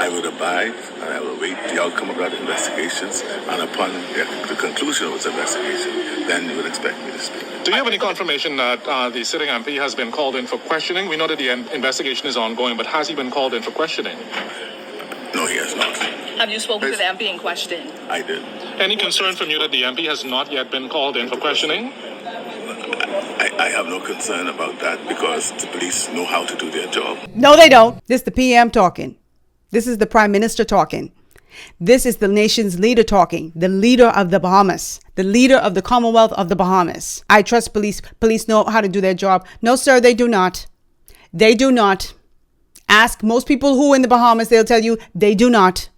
I would abide and I will wait the outcome of that investigations, and upon the conclusion of its investigation, then you would expect me to speak. Do you have any confirmation that the sitting MP has been called in for questioning? We know that the investigation is ongoing, but has he been called in for questioning? No, he has not. Have you spoken to the MP in question? I did. Any concern from you that the MP has not yet been called in for questioning? I have no concern about that because the police know how to do their job. No, they don't. This is the PM talking. This is the Prime Minister talking. This is the nation's leader talking, the leader of the Bahamas, the leader of the Commonwealth of the Bahamas. I trust police. Police know how to do their job. No, sir, they do not. They do not. Ask most people who are in the Bahamas, they'll tell you they do not.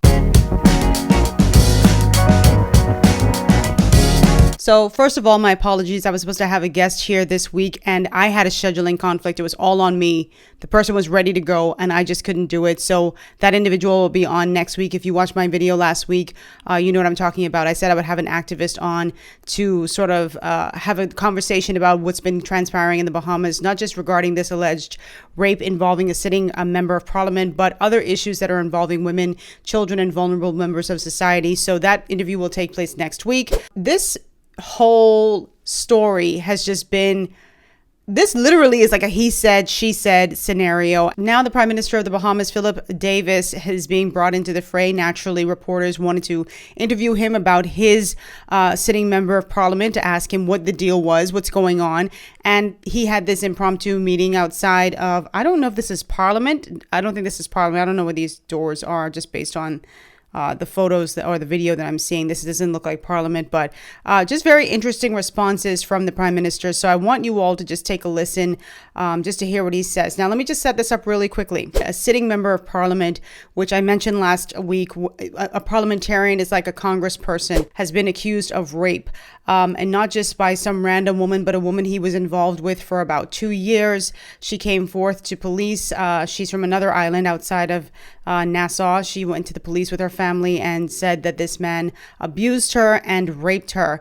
So first of all, my apologies. I was supposed to have a guest here this week and I had a scheduling conflict. It was all on me. The person was ready to go and I just couldn't do it. So that individual will be on next week. If you watched my video last week, you know what I'm talking about. I said I would have an activist on to sort of have a conversation about what's been transpiring in the Bahamas, not just regarding this alleged rape involving a sitting member of parliament, but other issues that are involving women, children, and vulnerable members of society. So that interview will take place next week. This whole story has just been, this literally is like a he said, she said scenario. Now the Prime Minister of the Bahamas, Philip Davis, is being brought into the fray. Naturally, reporters wanted to interview him about his sitting member of parliament to ask him what the deal was, what's going on. And he had this impromptu meeting outside of, I don't know if this is Parliament. I don't think this is Parliament. I don't know where these doors are just based on the photos or the video that I'm seeing. This doesn't look like Parliament, but just very interesting responses from the Prime Minister. So I want you all to just take a listen just to hear what he says. Now, let me just set this up really quickly. A sitting member of Parliament, which I mentioned last week, a parliamentarian is like a congressperson, has been accused of rape. And not just by some random woman, but a woman he was involved with for about 2 years. She came forth to police. She's from another island outside of Nassau. She went to the police with her family and said that this man abused her and raped her.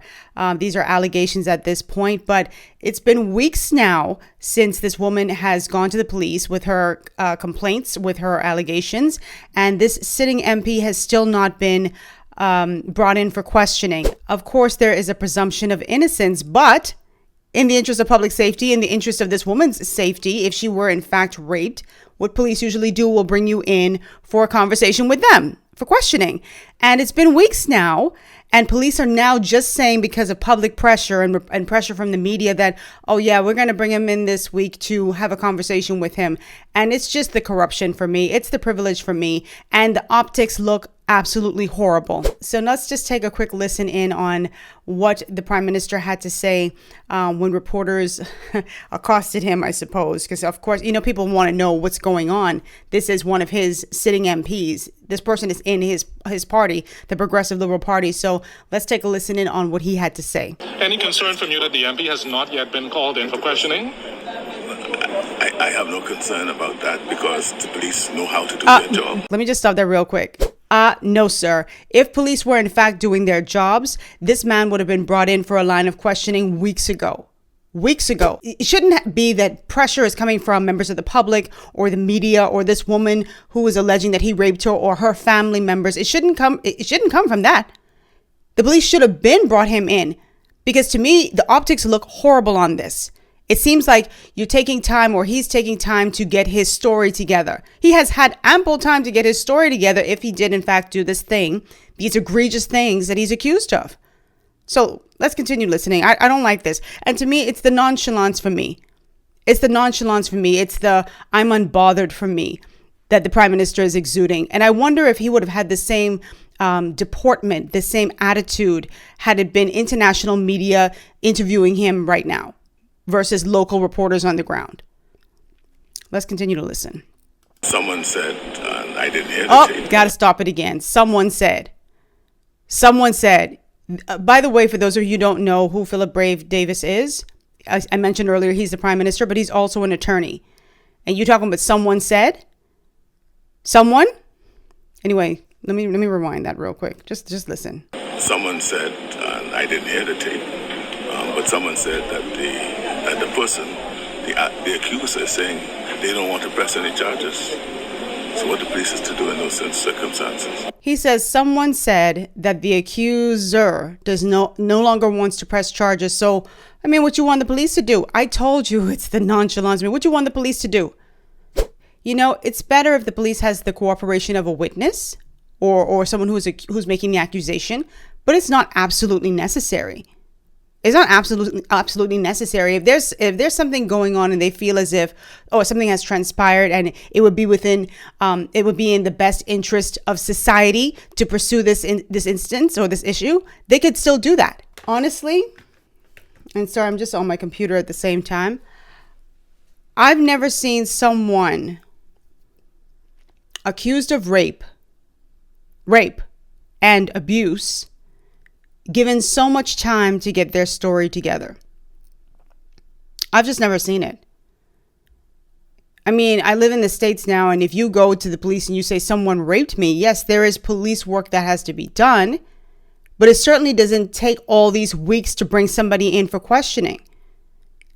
These are allegations at this point, but it's been weeks now since this woman has gone to the police with her complaints, with her allegations, and this sitting MP has still not been brought in for questioning. Of course, there is a presumption of innocence, but in the interest of public safety, in the interest of this woman's safety, if she were in fact raped, what police usually do will bring you in for a conversation with them for questioning. And it's been weeks now, and police are now just saying, because of public pressure and pressure from the media, that, oh yeah, we're going to bring him in this week to have a conversation with him. And it's just the corruption for me. It's the privilege for me. And the optics look absolutely horrible. So let's just take a quick listen in on what the Prime Minister had to say when reporters accosted him, I suppose, because of course, you know, people want to know what's going on. This is one of his sitting MPs. This person is in his party, the Progressive Liberal Party. So let's take a listen in on what he had to say. Any concern from you that the MP has not yet been called in for questioning? I have no concern about that because the police know how to do their job. Let me just stop there real quick. No, sir. If police were in fact doing their jobs, this man would have been brought in for a line of questioning weeks ago. Weeks ago. It shouldn't be that pressure is coming from members of the public or the media or this woman who is alleging that he raped her or her family members. It shouldn't come from that. The police should have been brought him in, because to me, the optics look horrible on this. It seems like you're taking time, or he's taking time to get his story together. He has had ample time to get his story together if he did in fact do this thing, these egregious things that he's accused of. So let's continue listening. I don't like this. And to me, it's the nonchalance for me. It's the nonchalance for me. It's the I'm unbothered for me that the Prime Minister is exuding. And I wonder if he would have had the same deportment, the same attitude, had it been international media interviewing him right now versus local reporters on the ground. Let's continue to listen. Someone said, I didn't hear the tape. Got to stop it again. Someone said. By the way, for those of you who don't know who Philip Davis is, I mentioned earlier he's the Prime Minister, but he's also an attorney. And you talking about someone said? Someone? Anyway, let me rewind that real quick. Just listen. Someone said, I didn't hear the tape, but someone said that the person, the accuser, is saying they don't want to press any charges. So what the police is to do in those circumstances? He says someone said that the accuser does no longer wants to press charges. So, I mean, what you want the police to do? I told you it's the nonchalance. I mean, what you want the police to do? You know, it's better if the police has the cooperation of a witness or someone who's making the accusation, but it's not absolutely necessary. It's not absolutely necessary. If there's something going on and they feel as if something has transpired and it would be in the best interest of society to pursue this instance or this issue, they could still do that. Honestly, and sorry, I'm just on my computer at the same time. I've never seen someone accused of rape and abuse given so much time to get their story together. I've just never seen it. I mean, I live in the States now, and if you go to the police and you say someone raped me, yes, there is police work that has to be done, but it certainly doesn't take all these weeks to bring somebody in for questioning.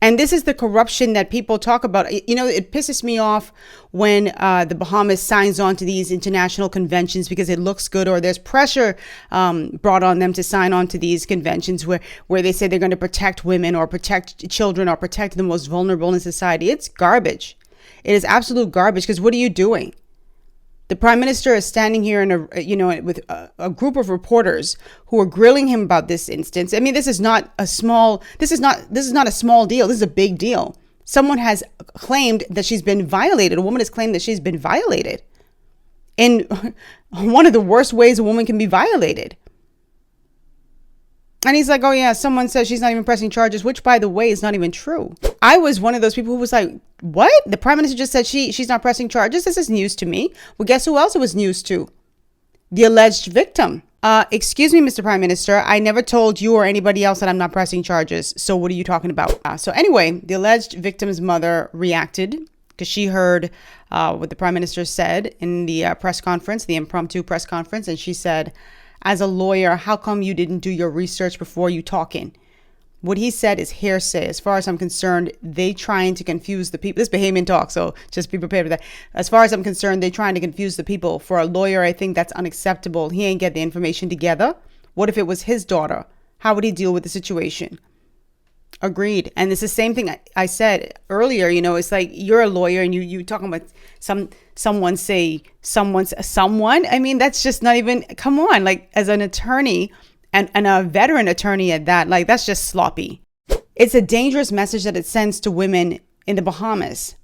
And this is the corruption that people talk about. You know, it pisses me off when the Bahamas signs on to these international conventions because it looks good, or there's pressure brought on them to sign on to these conventions where they say they're going to protect women or protect children or protect the most vulnerable in society. It's garbage. It is absolute garbage, because what are you doing? The prime minister is standing here with a group of reporters who are grilling him about this instance. I mean, this is not a small deal. This is a big deal. Someone has claimed that she's been violated. A woman has claimed that she's been violated in one of the worst ways a woman can be violated. And he's like, oh yeah, someone says she's not even pressing charges, which, by the way, is not even true. I was one of those people who was like, what? The prime minister just said she's not pressing charges? This is news to me. Well, guess who else it was news to? The alleged victim. Excuse me, Mr. Prime Minister, I never told you or anybody else that I'm not pressing charges. So what are you talking about? So anyway, the alleged victim's mother reacted because she heard what the prime minister said in the press conference, the impromptu press conference. And she said, as a lawyer, how come you didn't do your research before you talking? What he said is hearsay. As far as I'm concerned, they trying to confuse the people. This Bahamian talk, so just be prepared for that. As far as I'm concerned, they trying to confuse the people. For a lawyer, I think that's unacceptable. He ain't get the information together. What if it was his daughter? How would he deal with the situation? Agreed. And it's the same thing I said earlier. You know, it's like you're a lawyer and you talking about someone. I mean, that's just not even, come on, like as an attorney and a veteran attorney at that, like that's just sloppy. It's a dangerous message that it sends to women in the Bahamas,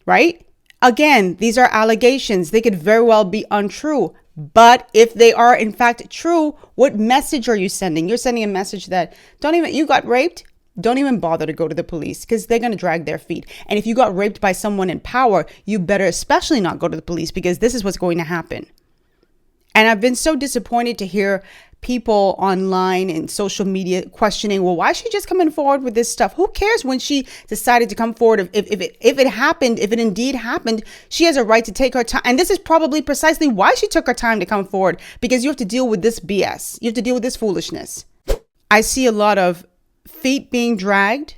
right? Again, these are allegations. They could very well be untrue. But if they are in fact true, what message are you sending? You're sending a message that you got raped? Don't even bother to go to the police, because they're going to drag their feet. And if you got raped by someone in power, you better especially not go to the police, because this is what's going to happen. And I've been so disappointed to hear people online and social media questioning, well, why is she just coming forward with this stuff? Who cares when she decided to come forward? If it indeed happened, she has a right to take her time. And this is probably precisely why she took her time to come forward, because you have to deal with this BS. You have to deal with this foolishness. I see a lot of feet being dragged,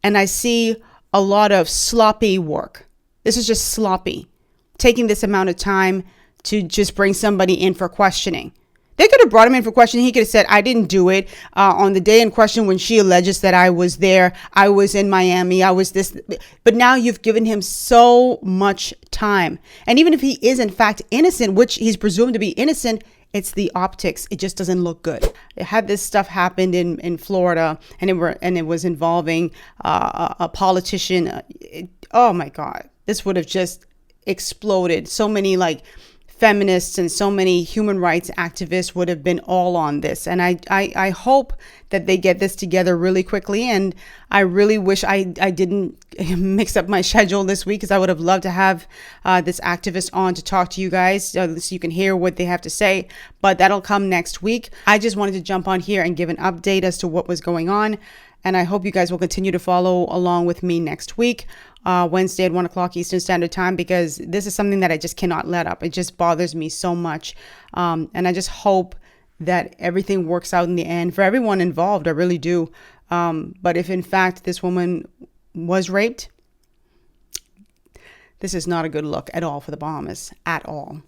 and I see a lot of sloppy work. This is just sloppy. Taking this amount of time to just bring somebody in for questioning. They could have brought him in for questioning. He could have said, I didn't do it. On the day in question when she alleges that I was there, I was in Miami, I was this. But now you've given him so much time. And even if he is in fact innocent, which he's presumed to be innocent, it's the optics. It just doesn't look good. It had this stuff happened in Florida, and it was involving a politician. Oh my God, this would have just exploded. So many feminists and so many human rights activists would have been all on this. And I hope that they get this together really quickly. And I really wish I didn't mix up my schedule this week, because I would have loved to have this activist on to talk to you guys so you can hear what they have to say. But that'll come next week. I just wanted to jump on here and give an update as to what was going on. And I hope you guys will continue to follow along with me next week, Wednesday at 1 o'clock Eastern Standard Time, because this is something that I just cannot let up. It just bothers me so much. And I just hope that everything works out in the end for everyone involved. I really do. But if in fact this woman was raped, This is not a good look at all for the Bahamas, at all.